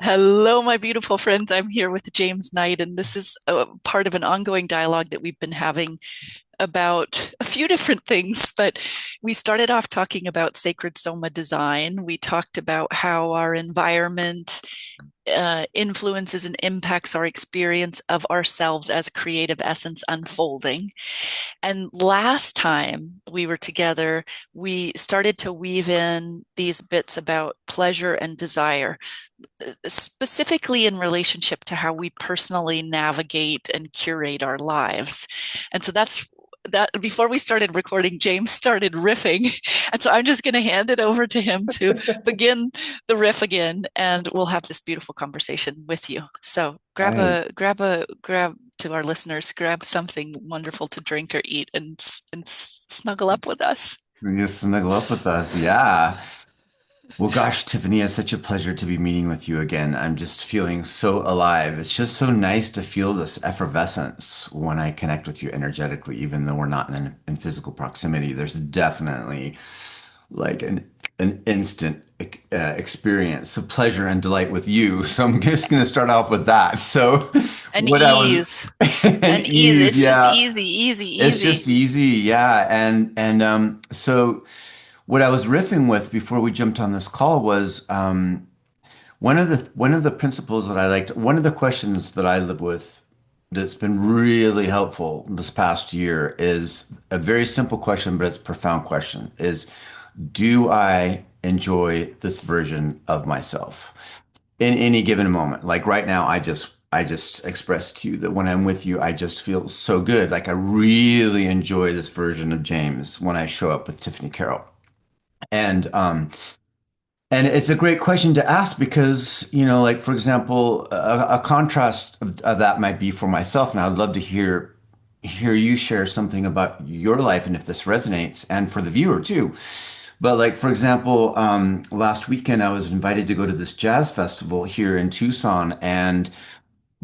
Hello, my beautiful friends. I'm here with James Knight, and this is a part of an ongoing dialogue that we've been having about a few different things. But we started off talking about Sacred Soma Design. We talked about how our environment influences and impacts our experience of ourselves as creative essence unfolding. And last time we were together, we started to weave in these bits about pleasure and desire, specifically in relationship to how we personally navigate and curate our lives. And so that's that. Before we started recording, James started riffing. And so I'm just going to hand it over to him to begin the riff again, and we'll have this beautiful conversation with you. So Right. grab to our listeners, grab something wonderful to drink or eat and snuggle up with us. You snuggle up with us. Yeah. Well, gosh, Tiffany, it's such a pleasure to be meeting with you again. I'm just feeling so alive. It's just so nice to feel this effervescence when I connect with you energetically, even though we're not in physical proximity. There's definitely like an instant experience of pleasure and delight with you. So I'm just going to start off with that. So And what I was ease. and And ease. ease, It's just yeah. easy, easy, It's easy. just easy, yeah. And so what I was riffing with before we jumped on this call was one of the principles that I liked, one of the questions that I live with that's been really helpful this past year is a very simple question, but it's a profound question, is do I enjoy this version of myself in any given moment? Like right now, I just expressed to you that when I'm with you, I just feel so good. Like I really enjoy this version of James when I show up with Tiffany Carroll. And um and it's a great question to ask because, like for example, a contrast of that might be for myself, and I'd love to hear you share something about your life and if this resonates, and for the viewer too. But like for example, last weekend I was invited to go to this jazz festival here in Tucson, and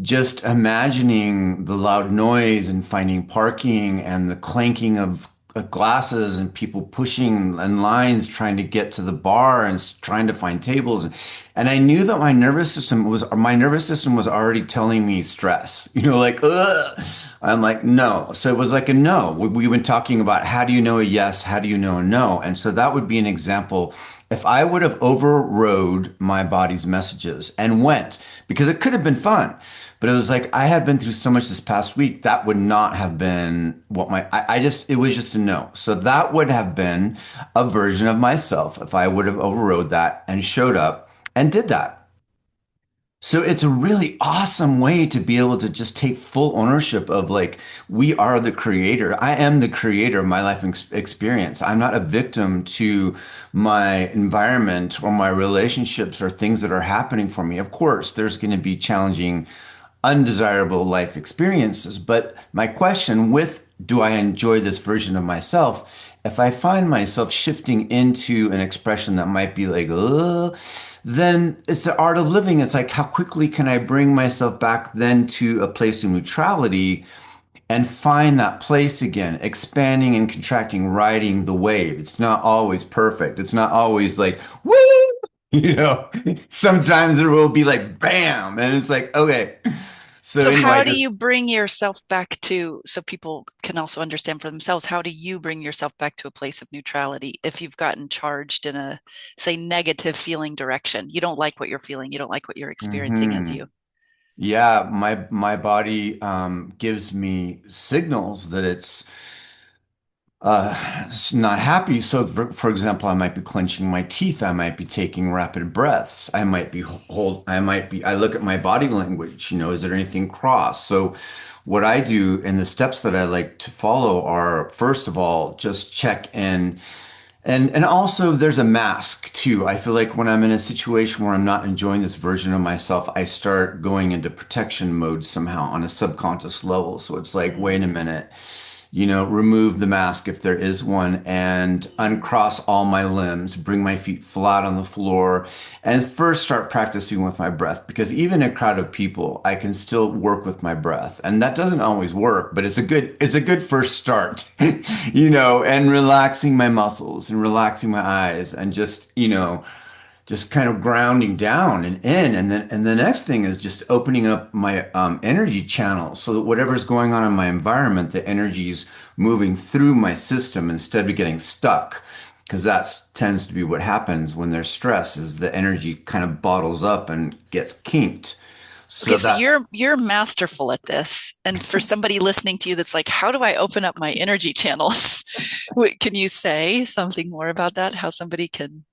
just imagining the loud noise and finding parking and the clanking of glasses and people pushing in lines trying to get to the bar and trying to find tables, and I knew that my nervous system was already telling me stress, like ugh. I'm like no, so it was like a no. We've been talking about how do you know a yes, how do you know a no, and so that would be an example. If I would have overrode my body's messages and went, because it could have been fun, but it was like I had been through so much this past week that would not have been what I just it was just a no. So that would have been a version of myself if I would have overrode that and showed up and did that. So it's a really awesome way to be able to just take full ownership of like we are the creator. I am the creator of my life experience. I'm not a victim to my environment or my relationships or things that are happening for me. Of course, there's going to be challenging undesirable life experiences. But my question with do I enjoy this version of myself? If I find myself shifting into an expression that might be like, then it's the art of living. It's like, how quickly can I bring myself back then to a place of neutrality and find that place again, expanding and contracting, riding the wave. It's not always perfect. It's not always like, woo, you know, sometimes it will be like, bam. And it's like, okay. So So anyway, how I do just you bring yourself back to, so people can also understand for themselves, how do you bring yourself back to a place of neutrality if you've gotten charged in a, say, negative feeling direction? You don't like what you're feeling, you don't like what you're experiencing as hmm you. Yeah, my body gives me signals that it's not happy. So, for example, I might be clenching my teeth. I might be taking rapid breaths. I look at my body language, is there anything crossed? So, what I do and the steps that I like to follow are, first of all, just check in. And also there's a mask too. I feel like when I'm in a situation where I'm not enjoying this version of myself, I start going into protection mode somehow on a subconscious level. So it's like, wait a Mm. minute, remove the mask if there is one and uncross all my limbs, bring my feet flat on the floor, and first start practicing with my breath because even in a crowd of people, I can still work with my breath. And that doesn't always work, but it's a good first start, and relaxing my muscles and relaxing my eyes and just, just kind of grounding down and in. And the next thing is just opening up my energy channels so that whatever's going on in my environment, the energy's moving through my system instead of getting stuck. Because that tends to be what happens when there's stress, is the energy kind of bottles up and gets kinked. Okay, So so that you're masterful at this. And for somebody listening to you that's like, how do I open up my energy channels? Can you say something more about that? How somebody can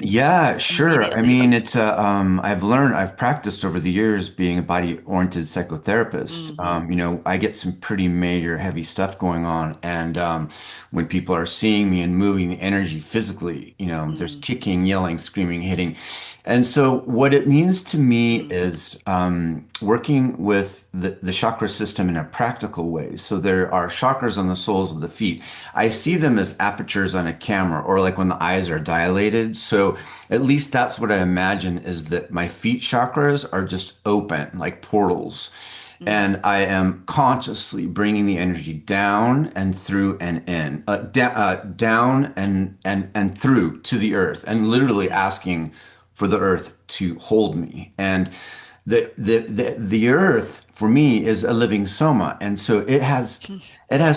Yeah, sure. I immediately mean, open? I've practiced over the years being a body-oriented psychotherapist. Mm-hmm. I get some pretty major heavy stuff going on. And when people are seeing me and moving the energy physically, there's Mm-hmm. kicking, yelling, screaming, hitting. And so what it means to me is working with the chakra system in a practical way. So there are chakras on the soles of the feet. I see them as apertures on a camera, or like when the eyes are dilated. So at least that's what I imagine, is that my feet chakras are just open, like portals. Mm-hmm. And I am consciously bringing the energy down and through and in, down and through to the earth, and literally asking for the earth to hold me. And the earth for me is a living soma, and so it has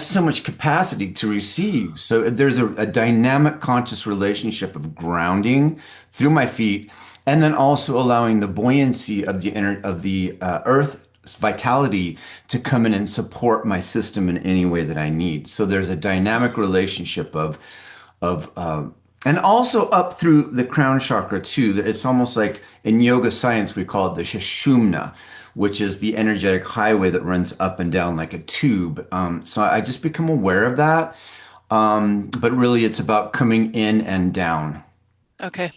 so much capacity to receive. So there's a dynamic conscious relationship of grounding through my feet, and then also allowing the buoyancy of the earth's vitality to come in and support my system in any way that I need. So there's a dynamic relationship of and also up through the crown chakra too. It's almost like in yoga science we call it the Sushumna, which is the energetic highway that runs up and down like a tube. So I just become aware of that. But really, it's about coming in and down. Okay.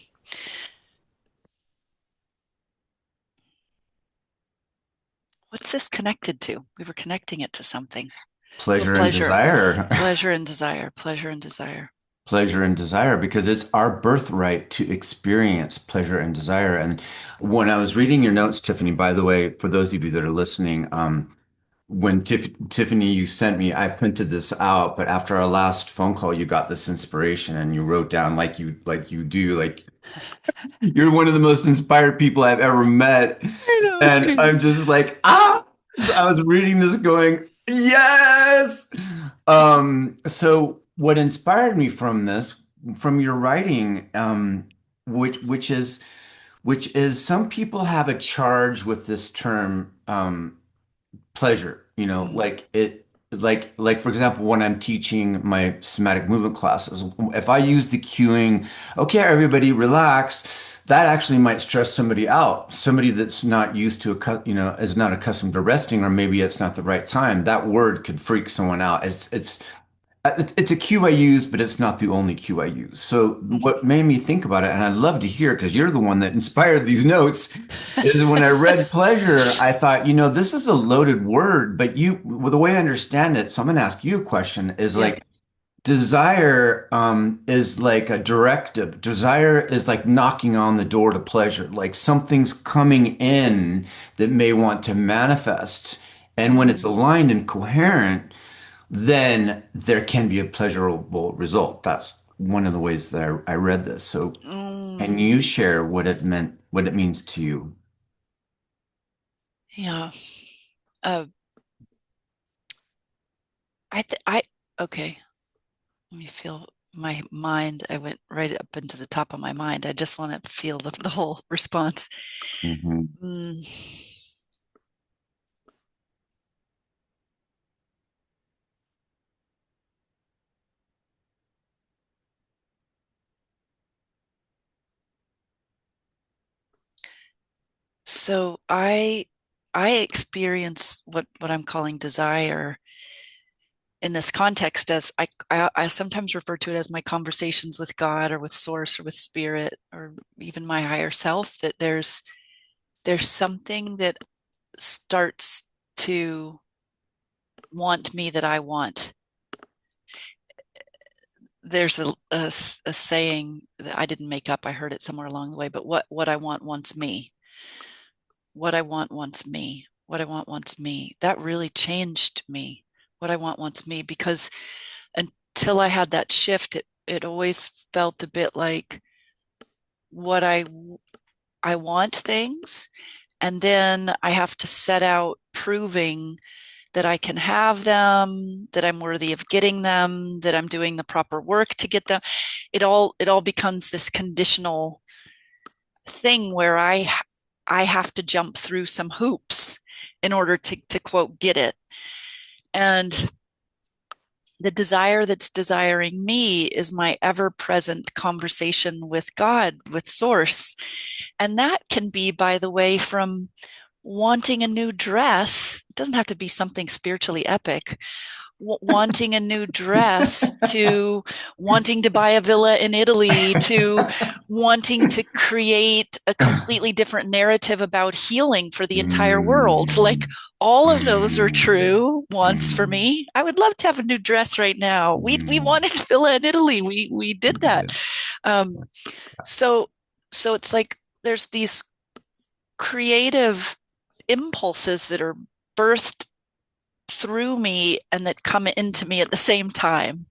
What's this connected to? We were connecting it to something. Oh, Pleasure and pleasure, desire. pleasure and desire, pleasure and desire. Pleasure and desire, because it's our birthright to experience pleasure and desire. And when I was reading your notes, Tiffany, by the way, for those of you that are listening, when Tiffany, you sent me, I printed this out, but after our last phone call, you got this inspiration and you wrote down like you do, like you're one of the most inspired people I've ever met. I know, it's And crazy. I'm just like, ah, so I was reading this going, yes. So what inspired me from this, from your writing, which is some people have a charge with this term, pleasure, Mm, like like for example, when I'm teaching my somatic movement classes, if I use the cueing, okay, everybody relax, that actually might stress somebody out, somebody that's not used to is not accustomed to resting, or maybe it's not the right time. That word could freak someone out. It's a cue I use, but it's not the only cue I use. So mhm. what made me think about it, and I'd love to hear because you're the one that inspired these notes, is when I read pleasure, I thought, this is a loaded word, but well, the way I understand it, so I'm going to ask you a question, is Yeah. like desire is like a directive. Desire is like knocking on the door to pleasure, like something's coming in that may want to manifest. And when it's Mm, aligned and coherent, then there can be a pleasurable result. That's one of the ways that I read this. So can mm, you share what it meant, what it means to you? yeah. Uh, I, okay. Let me feel my mind. I went right up into the top of my mind. I just want to feel the whole response. Hmm. Mm. So I experience what I'm calling desire in this context as I sometimes refer to it as my conversations with God or with source or with spirit or even my higher self, that there's something that starts to want me that I want. There's a saying that I didn't make up. I heard it somewhere along the way, but what I want wants me. What I want wants me. What I want wants me. That really changed me. What I want wants me, because until I had that shift, it always felt a bit like what I want things, and then I have to set out proving that I can have them, that I'm worthy of getting them, that I'm doing the proper work to get them. It all becomes this conditional thing where I have to jump through some hoops in order to quote get it. And the desire that's desiring me is my ever present conversation with God, with Source. And that can be, by the way, from wanting a new dress. It doesn't have to be something spiritually epic. Wanting a new dress to wanting to buy a villa in Italy to wanting to create a completely different narrative about healing for the entire world. Like, Mm, all of those are mm, true wants for mm, me. I would love to have a new dress right now. We mm. wanted a villa in Italy. We did that. Yeah. Um, so it's like there's these creative impulses that are birthed through me and that come into me at the same time.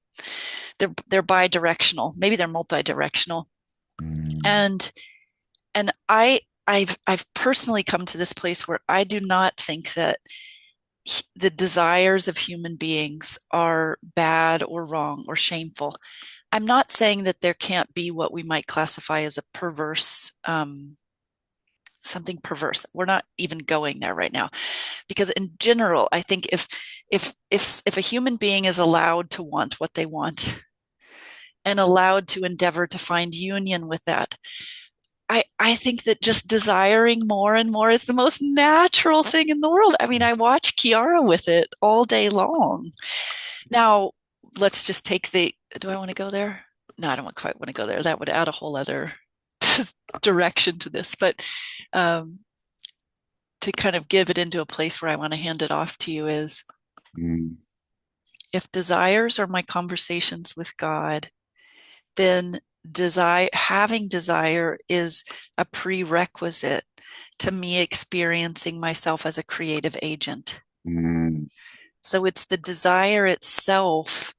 They're bi-directional, maybe they're multi-directional. Mm, And and I've personally come to this place where I do not think that the desires of human beings are bad or wrong or shameful. I'm not saying that there can't be what we might classify as a perverse, something perverse. We're not even going there right now, because in general, I think if a human being is allowed to want what they want and allowed to endeavor to find union with that, I think that just desiring more and more is the most natural thing in the world. I mean, I watch Kiara with it all day long. Now, let's just take the, do I want to go there? No, I don't quite want to go there. That would add a whole other direction to this. But um, to kind of give it into a place where I want to hand it off to you is, mm, if desires are my conversations with God, then having desire is a prerequisite to me experiencing myself as a creative agent. mm. So it's the desire itself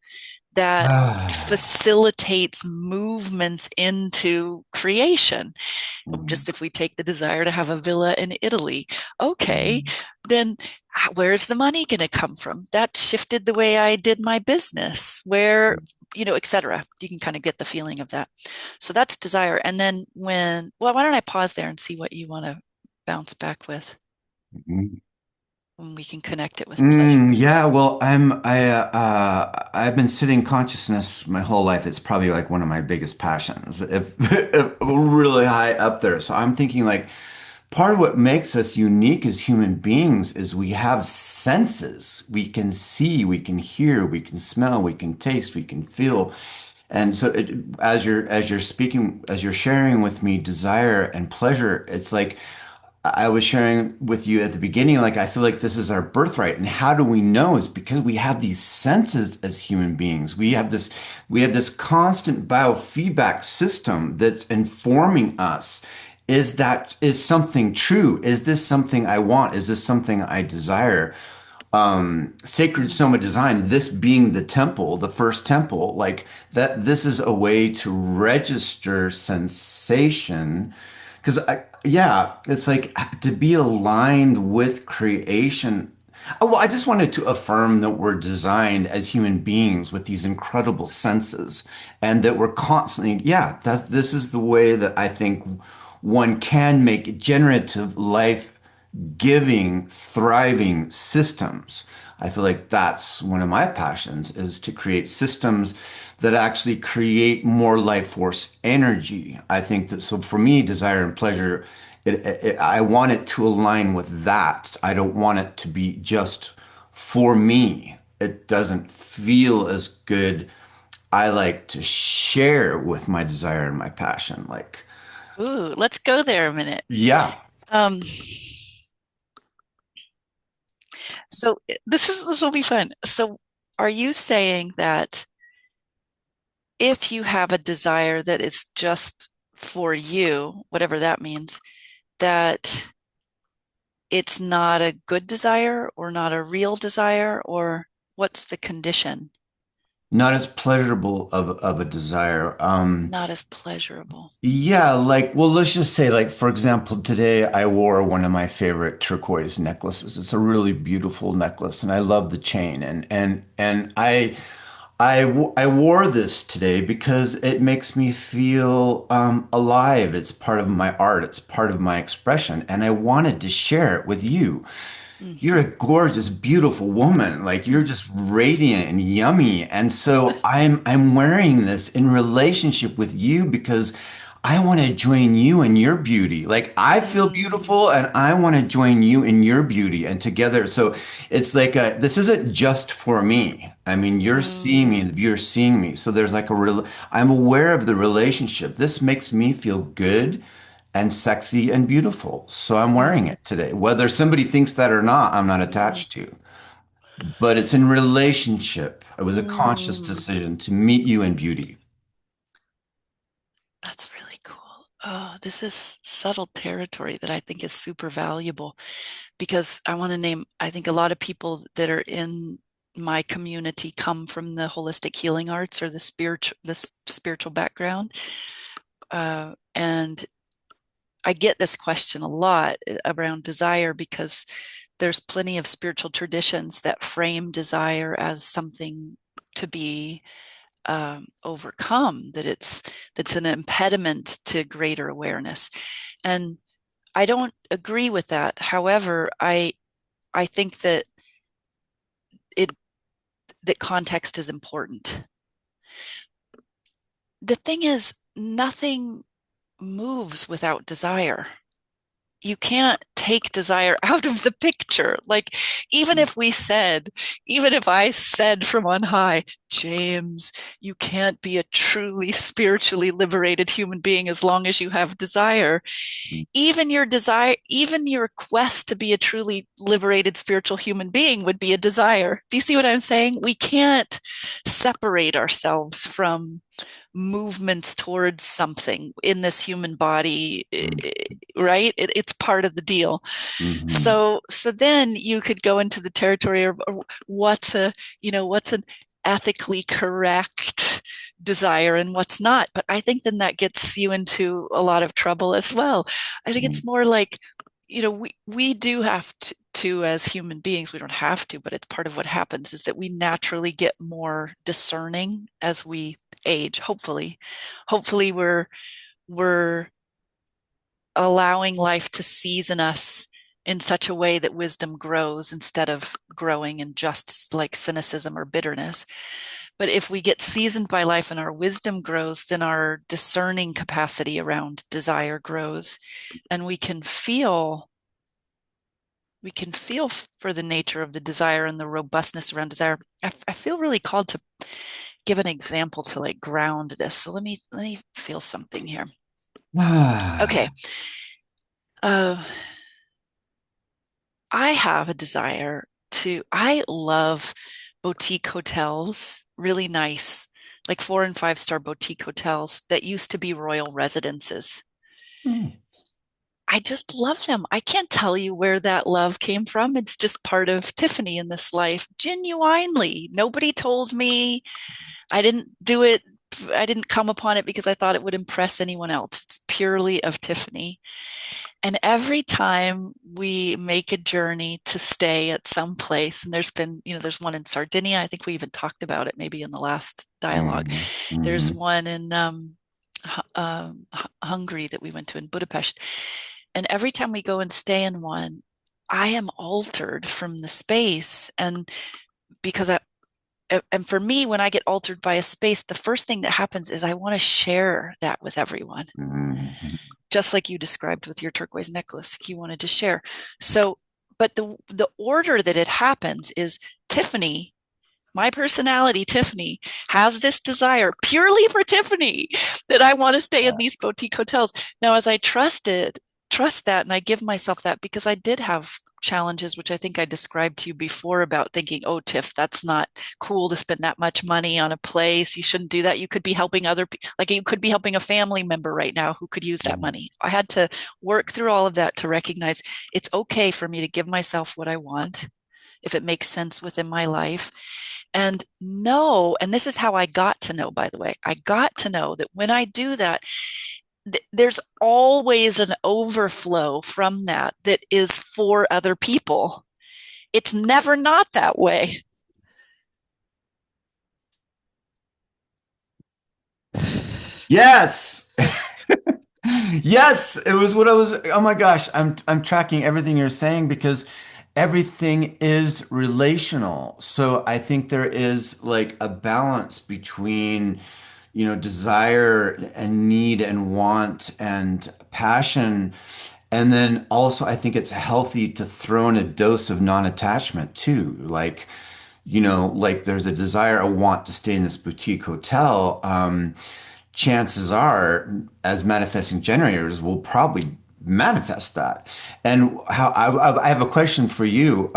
that Ah, facilitates movements into creation. mm, Just if we take the desire to have a villa in Italy, okay, mm, then where's the money going to come from? That shifted the way I did my business, where, etc. You can kind of get the feeling of that. So that's desire. And then well, why don't I pause there and see what you want to bounce back with, mm. when we can connect it with pleasure. Yeah, well, I've been sitting consciousness my whole life. It's probably like one of my biggest passions, if really high up there. So I'm thinking like part of what makes us unique as human beings is we have senses. We can see, we can hear, we can smell, we can taste, we can feel. And so as you're speaking, as you're sharing with me desire and pleasure, it's like I was sharing with you at the beginning, like I feel like this is our birthright. And how do we know? Is because we have these senses as human beings. We have this constant biofeedback system that's informing us. Is something true? Is this something I want? Is this something I desire? Sacred Mm. Soma Design, this being the temple, the first temple, like that, this is a way to register sensation. Because yeah, it's like to be aligned with creation. Well, I just wanted to affirm that we're designed as human beings with these incredible senses and that we're constantly, yeah, this is the way that I think one can make generative life giving, thriving systems. I feel like that's one of my passions is to create systems that actually create more life force energy. I think that so for me, desire and pleasure, I want it to align with that. I don't want it to be just for me. It doesn't feel as good. I like to share with my desire and my passion. Like, Ooh, let's go there a minute. yeah. Um, so this will be fun. So are you saying that if you have a desire that is just for you, whatever that means, that it's not a good desire or not a real desire, or what's the condition? Not as pleasurable of a desire. Not as pleasurable. Yeah, like, well, let's just say, like, for example, today I wore one of my favorite turquoise necklaces. It's a really beautiful necklace, and I love the chain. I wore this today because it makes me feel alive. It's part of my art. It's part of my expression, and I wanted to share it with you. You're a Mm-hmm. gorgeous, beautiful woman. Like you're just radiant and yummy. And so I'm wearing this in relationship with you because I want to join you in your beauty. Like I feel Mm, beautiful and I want to join you in your beauty and together. So it's like this isn't just for me. I mean, you're seeing me mm, and you're seeing me. So there's like a real, I'm aware of the relationship. This makes me feel good and sexy and beautiful. So I'm wearing mm, it today. Whether somebody thinks that or not, I'm not mm, attached to. But it's in relationship. It was a conscious mm. decision to meet you in beauty. That's really cool. Oh, this is subtle territory that I think is super valuable because I want to name, I think a lot of people that are in my community come from the holistic healing arts or the spiritual background. And I get this question a lot around desire because there's plenty of spiritual traditions that frame desire as something to be overcome, that that's an impediment to greater awareness. And I don't agree with that. However, I think it that context is important. The thing is, nothing moves without desire. You can't take desire out of the picture. Like, even if we said, even if I said from on high, James, you can't be a truly spiritually liberated human being as long as you have desire. Even your desire, even your quest to be a truly liberated spiritual human being would be a desire. Do you see what I'm saying? We can't separate ourselves from movements towards something in this human body, right? It's part of the deal. Mm-hmm. So then you could go into the territory of what's a, what's an ethically correct desire and what's not. But I think then that gets you into a lot of trouble as well. I think it's more like, we do have to as human beings, we don't have to, but it's part of what happens is that we naturally get more discerning as we age. Hopefully we're allowing life to season us in such a way that wisdom grows instead of growing in just like cynicism or bitterness. But if we get seasoned by life and our wisdom grows, then our discerning capacity around desire grows, and we can feel for the nature of the desire and the robustness around desire. I feel really called to give an example to like ground this. So let me feel something here. Okay. Uh, I have a desire I love boutique hotels, really nice, like 4 and 5 star boutique hotels that used to be royal residences. Mm-hmm. I just love them. I can't tell you where that love came from. It's just part of Tiffany in this life, genuinely. Nobody told me. I didn't do it. I didn't come upon it because I thought it would impress anyone else. It's purely of Tiffany. And every time we make a journey to stay at some place, and there's one in Sardinia. I think we even talked about it maybe in the last dialogue. There's Mm-hmm. one in Hungary that we went to in Budapest. And every time we go and stay in one, I am altered from the space. And because and for me, when I get altered by a space, the first thing that happens is I want to share that with everyone, Mm-hmm. just like you described with your turquoise necklace. You wanted to share. So, but the order that it happens is Tiffany, my personality, Tiffany, has this desire purely for Tiffany that I want to stay in these boutique hotels. Now, as I trust that, and I give myself that because I did have challenges, which I think I described to you before about thinking, oh, Tiff, that's not cool to spend that much money on a place. You shouldn't do that. You could be helping like you could be helping a family member right now who could use that money. I had to work through all of that to recognize it's okay for me to give myself what I want if it makes sense within my life. and know, and this is how I got to know, by the way, I got to know that when I do that, there's always an overflow from that that is for other people. It's never not that way. Yes. Yes, it was what I was. Oh my gosh, I'm tracking everything you're saying because everything is relational. So I think there is like a balance between, desire and need and want and passion. And then also I think it's healthy to throw in a dose of non-attachment too. Like there's a desire, a want to stay in this boutique hotel. Chances are, as manifesting generators, will probably manifest that. And how I have a question for you.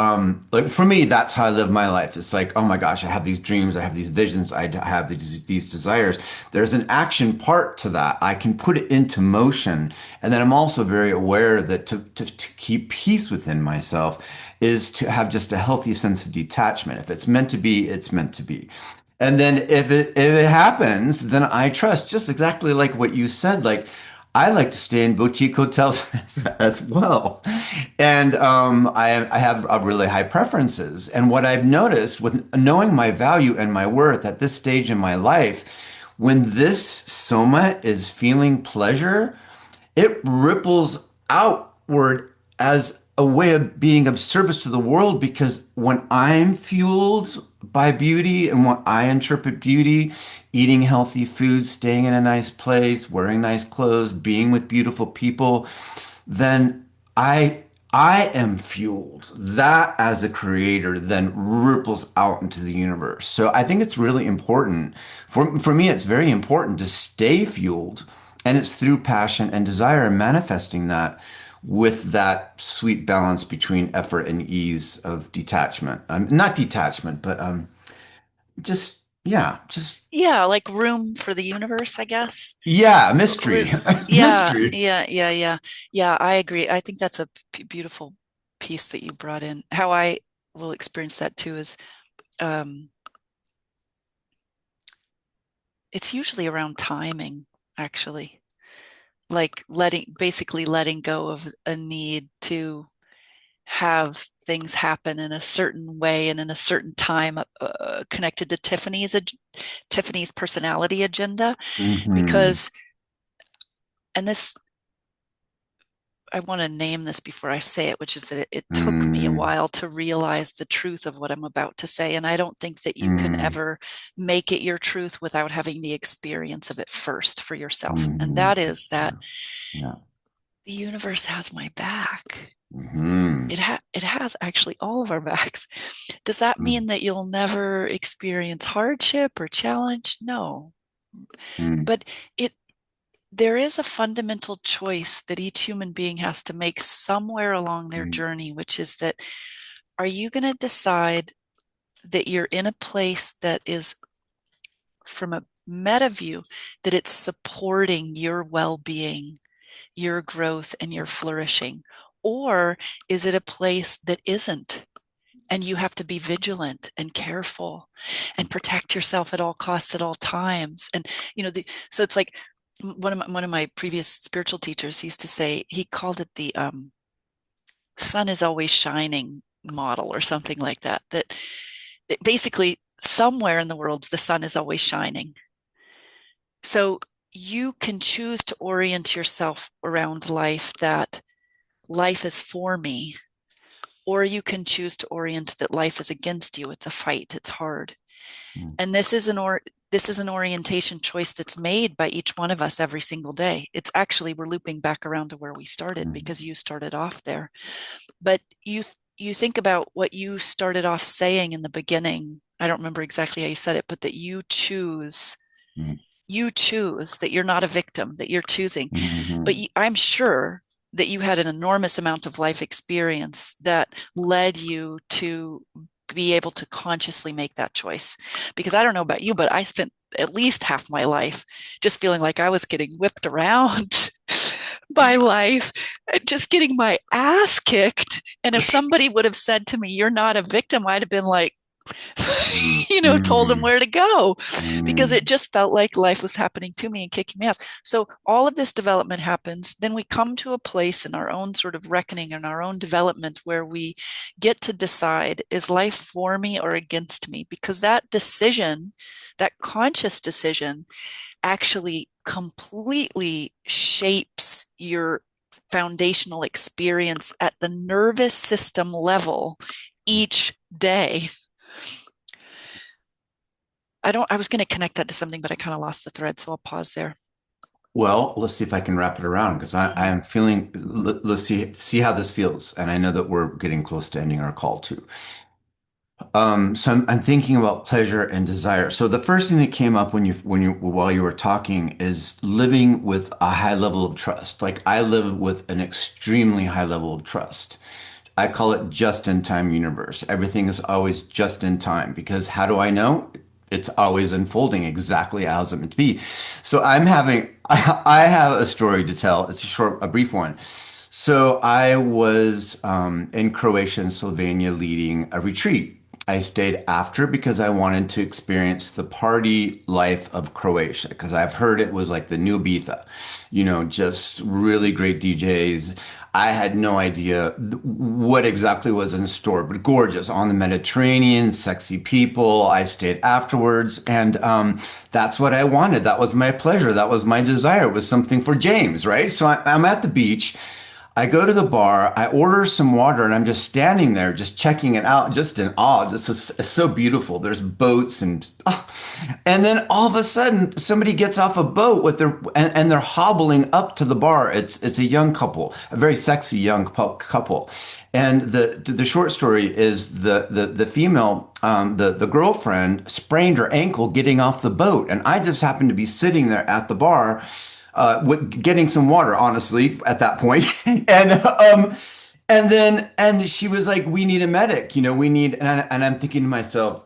Like for me, that's how I live my life. It's like, oh my gosh, I have these dreams, I have these visions, I have these desires. There's an action part to that. I can put it into motion. And then I'm also very aware that to keep peace within myself is to have just a healthy sense of detachment. If it's meant to be, it's meant to be. And then if it happens, then I trust just exactly like what you said. Like I like to stay in boutique hotels as well, and I have really high preferences. And what I've noticed with knowing my value and my worth at this stage in my life, when this soma is feeling pleasure, it ripples outward as a way of being of service to the world because when I'm fueled by beauty and when I interpret beauty, eating healthy foods, staying in a nice place, wearing nice clothes, being with beautiful people, then I I am fueled. That as a creator then ripples out into the universe. So I think it's really important for me, it's very important to stay fueled. And it's through passion and desire and manifesting that with that sweet balance between effort and ease of detachment. Not detachment, but just Yeah, like room for the universe, I guess. yeah, mystery, Yeah, mystery. yeah, yeah, yeah. Yeah, I agree. I think that's a beautiful piece that you brought in. How I will experience that too is um it's usually around timing, actually. Like basically letting go of a need to have things happen in a certain way and in a certain time, connected to Tiffany's personality agenda. Hmm. Because, and this, I want to name this before I say it, which is that it took me a Mm, while to realize the truth of what I'm about to say. And I don't think that you can mm, ever make it your truth without having the experience of it first for yourself. And mm. that is That's that true. Yeah. the universe has my back. Hmm. It has actually all of our backs. Does that Mm, mean that you'll never experience hardship or challenge? No. mm, But it there is a fundamental choice that each human being has to make somewhere along their mm, journey, which is that are you going to decide that you're in a place that is, from a meta view, that it's supporting your well-being, your growth, and your flourishing? Or is it a place that isn't? And you have to be vigilant and careful and protect yourself at all costs at all times. And so it's like one of my previous spiritual teachers used to say, he called it the sun is always shining model or something like that. That basically somewhere in the world the sun is always shining. So you can choose to orient yourself around life, that life is for me, or you can choose to orient that life is against you. It's a fight, it's hard. mm, And this is an orientation choice that's made by each one of us every single day. It's actually, we're looping back around to where we started mm, because you started off there. But you think about what you started off saying in the beginning. I don't remember exactly how you said it, but that mm, you choose, that you're not a victim, that you're choosing. But mhm, I'm sure that you had an enormous amount of life experience that led you to be able to consciously make that choice. Because I don't know about you, but I spent at least half my life just feeling like I was getting whipped around by life, just getting my ass kicked. And if somebody would have said to me, "You're not a victim," I'd have been like, Mm, told him mm, where to go because it mm. just felt like life was happening to me and kicking me ass. So all of this development happens. Then we come to a place in our own sort of reckoning and our own development where we get to decide, is life for me or against me? Because that decision, that conscious decision, actually completely shapes your foundational experience at the nervous system level each day. I was going to connect that to something, but I kind of lost the thread. So I'll pause there. Well, let's see if I can wrap it around because I Mm-hmm. am feeling, let's see how this feels. And I know that we're getting close to ending our call too. So I'm thinking about pleasure and desire. So the first thing that came up while you were talking is living with a high level of trust. Like I live with an extremely high level of trust. I call it just in time universe. Everything is always just in time because how do I know? It's always unfolding exactly as it's meant to be. So I have a story to tell. It's a brief one. So I was in Croatia and Slovenia leading a retreat. I stayed after because I wanted to experience the party life of Croatia because I've heard it was like the new Ibiza, just really great DJs. I had no idea what exactly was in store, but gorgeous on the Mediterranean, sexy people. I stayed afterwards, and that's what I wanted. That was my pleasure. That was my desire. It was something for James, right? So I'm at the beach. I go to the bar, I order some water, and I'm just standing there, just checking it out, just in awe. It's so beautiful. There's boats and then all of a sudden, somebody gets off a boat and they're hobbling up to the bar. It's a young couple, a very sexy young couple. And the short story is the female, the girlfriend sprained her ankle getting off the boat, and I just happened to be sitting there at the bar getting some water, honestly, at that point. And she was like, "We need a medic. We need." And I'm thinking to myself,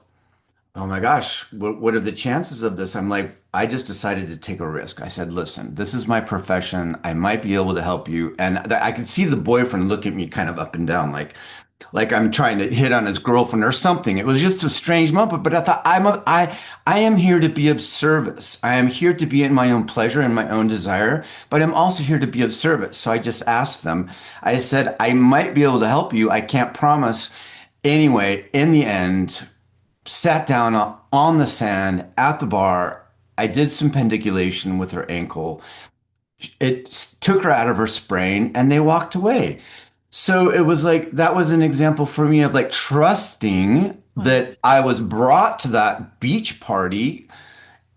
"Oh my gosh, what are the chances of this?" I'm like, I just decided to take a risk. I said, "Listen, this is my profession. I might be able to help you." And I could see the boyfriend look at me kind of up and down, like I'm trying to hit on his girlfriend or something. It was just a strange moment, but I thought I am here to be of service. I am here to be in my own pleasure and my own desire, but I'm also here to be of service. So I just asked them. I said, "I might be able to help you. I can't promise." Anyway, in the end, sat down on the sand at the bar. I did some pendiculation with her ankle. It took her out of her sprain and they walked away. So it was like that was an example for me of like trusting Mm. that I was brought to that beach party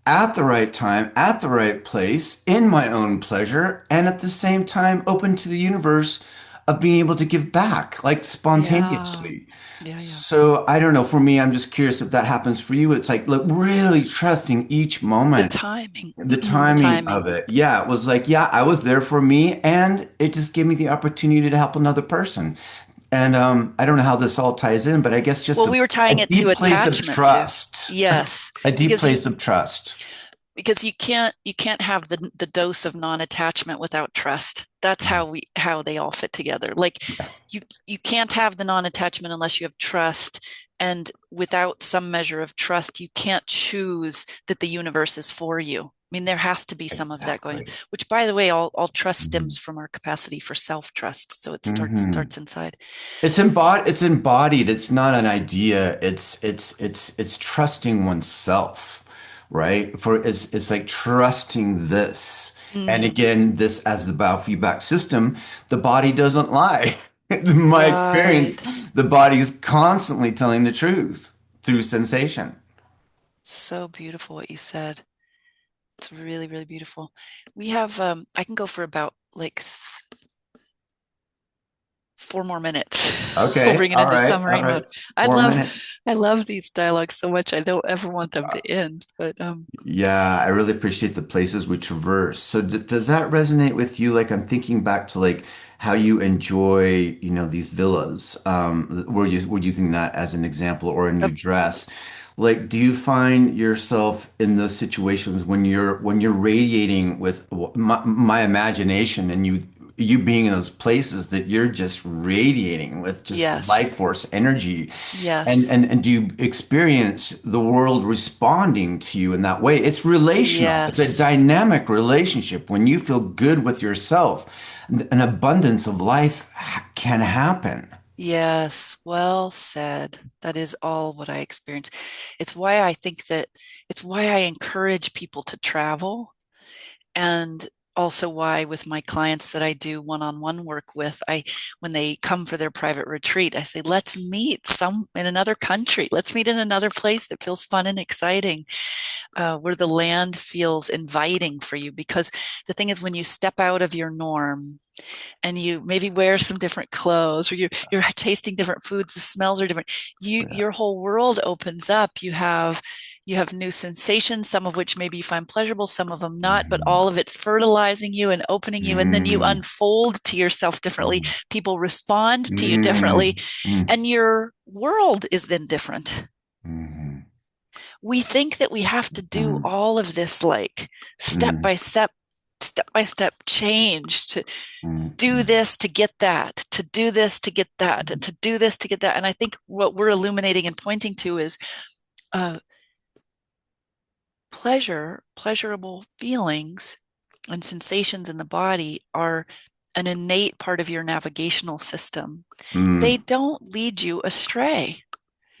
at the right time, at the right place, in my own pleasure, and at the same time open to the universe of being able to give back, like Yeah. spontaneously. Yeah. Yeah. So I don't know. For me, I'm just curious if that happens for you. It's like, look, really trusting each The moment, timing. the The timing timing. of it. Yeah, it was like, yeah, I was there for me, and it just gave me the opportunity to help another person. And I don't know how this all ties in, but I guess just Well, a, we were a tying it to deep place of attachment too. trust, Yes, a deep because place of trust. you can't have the dose of non-attachment without trust. That's how they all fit together. Like you can't have the non-attachment unless you have trust, and without some measure of trust you can't choose that the universe is for you. I mean, there has to be some of that going, Exactly. which by the way, all trust hmm stems from our capacity for self-trust. So it starts hmm starts inside. It's embodied. It's embodied. It's not an idea. It's trusting oneself, right? It's like trusting this. And Mm, again, this as the biofeedback system, the body doesn't lie. In my experience, right. the body is constantly telling the truth through sensation. So beautiful what you said. It's really, really beautiful. We have I can go for about like 4 more minutes. We'll Okay. bring it All into right. All summary mode. right. I Four love minutes. I love these dialogues so much. I don't ever want them to end. But Yeah, I really appreciate the places we traverse. So d does that resonate with you? Like I'm thinking back to like how you enjoy, these villas. We're using that as an example or a new uh, dress. Like, do you find yourself in those situations when you're radiating with my imagination and you being in those places that you're just radiating with just Yes. life force energy. And Yes. and do you experience the world responding to you in that way? It's relational. It's a Yes. dynamic relationship. When you feel good with yourself, an abundance of life can happen. Yes, well said. That is all what I experience. It's why I think that it's why I encourage people to travel, and also why with my clients that I do one-on-one work with, when they come for their private retreat, I say, let's meet some in another country. Let's meet in another place that feels fun and exciting, where the land feels inviting for you. Because the thing is, when you step out of your norm, and you maybe wear some different clothes, or you're tasting different foods, the smells are different, Yeah. your whole world opens up. You have new sensations, some of which maybe you find pleasurable, some of them not, but Mhm. all of it's fertilizing you and opening you, and then you Mhm. unfold to yourself differently. Mhm. People respond to you differently, Mhm. Mhm. and your world is then different. Mhm. We think that we have to do Mhm. all of this, like Mhm. step by step change, to do Mhm. this to get that, to do this to get that, and to do this to get that. And I think what we're illuminating and pointing to is, uh, pleasurable feelings and sensations in the body are an innate part of your navigational system. They Mhm. don't lead you astray.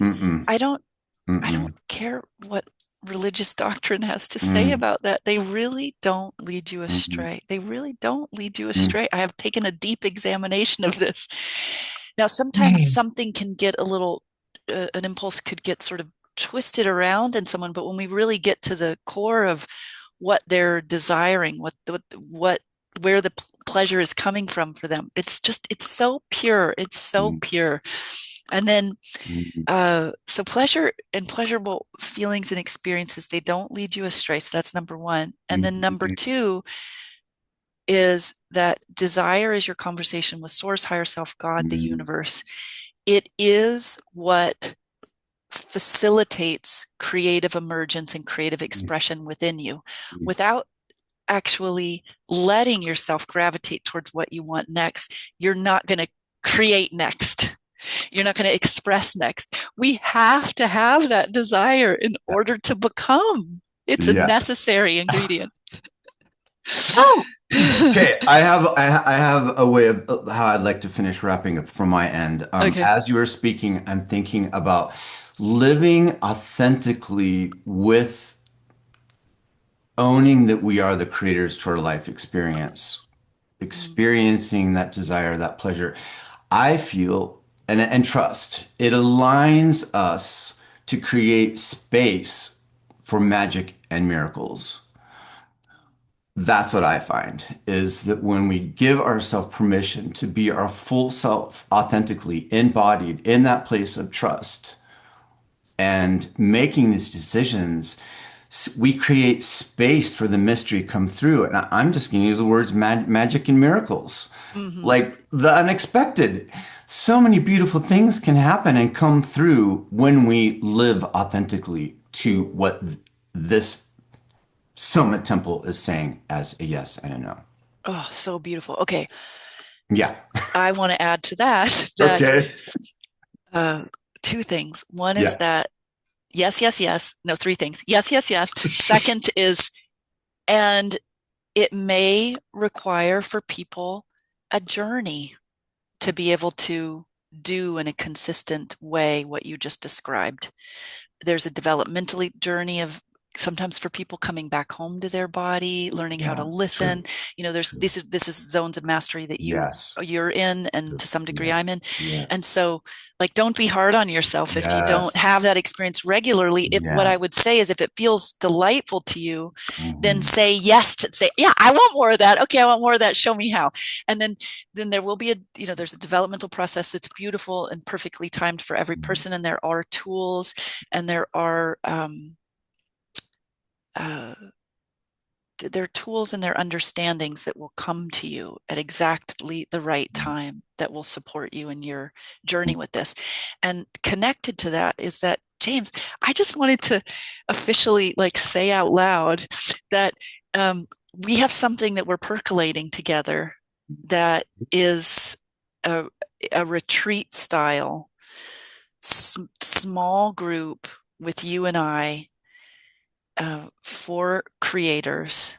Mhm. I don't I don't Mhm. care what religious doctrine has to say Mhm. about that. They really don't lead you Mhm. astray. They really don't lead you Mhm. astray. I have taken a deep examination of this. Now, sometimes Mhm. something can get a little, an impulse could get sort of twisted around in someone, but when we really get to the core of what they're desiring, where the pleasure is coming from for them, it's so pure. It's so pure. And then, Mhm. so pleasure and pleasurable feelings and experiences, they don't lead you astray. So that's number one. And then number Mhm. two is that desire is your conversation with source, higher self, God, the Mhm. universe. It is what facilitates creative emergence and creative expression within you. Without actually letting yourself gravitate towards what you want next, you're not going to create next. You're not going to express next. We have to have that desire in order to become. It's a Yeah. necessary ingredient. Okay, I have a way of how I'd like to finish wrapping up from my end. Okay. As you were speaking, I'm thinking about living authentically with owning that we are the creators to our life experience, Mm. experiencing that desire, that pleasure. I feel and trust it aligns us to create space for magic and miracles. That's what I find is that when we give ourselves permission to be our full self, authentically embodied in that place of trust and making these decisions, we create space for the mystery to come through. And I'm just going to use the words magic and miracles, Mm-hmm. like the unexpected. So many beautiful things can happen and come through when we live authentically to what this Summit Temple is saying as a yes and a no. Oh, so beautiful. Okay. Yeah. I want to add to that that, Okay. uh, two things. One is Yeah. that yes, yes, yes. No, three things. Yes, yes, yes. Second is, and it may require for people a journey to be able to do in a consistent way what you just described. There's a developmental journey of sometimes for people coming back home to their body, learning how to Yeah. listen. True. There's True. this is zones of mastery that Yes. you're in, and True. to some degree Yes. I'm in. Yes. And so, like, don't be hard on yourself if you don't Yes. have that experience regularly. If What Yeah. I would say is, if it feels delightful to you, then Hmm. say yes, to say, yeah, I want more of that. Okay, I want more of that. Show me how. And then there will be there's a developmental process that's beautiful and perfectly timed for every person. And there are tools, and uh, there are tools and their understandings that will come to you at exactly the right time that will support you in your journey with this. And connected to that is that, James, I just wanted to officially, like, say out loud that, we have something that we're percolating together. that is a, a retreat style, small group with you and I, for creators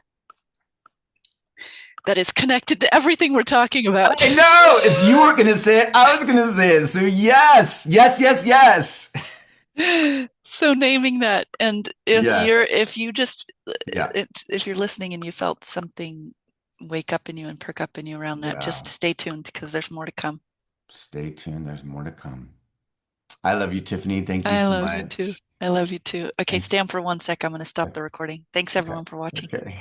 that is connected to everything we're talking about. I know. If you were going to say it, I was going to say it. So yes, yes, yes, yes. So naming that, and Yes. if you just Yeah. if you're listening and you felt something wake up in you and perk up in you around that, Yeah. just stay tuned because there's more to come. Stay tuned. There's more to come. I love you, Tiffany. Thank you I so love you too. much. I love you too. Okay, Thank stand for 1 sec. I'm going to stop the recording. Thanks Okay. everyone for watching. Okay.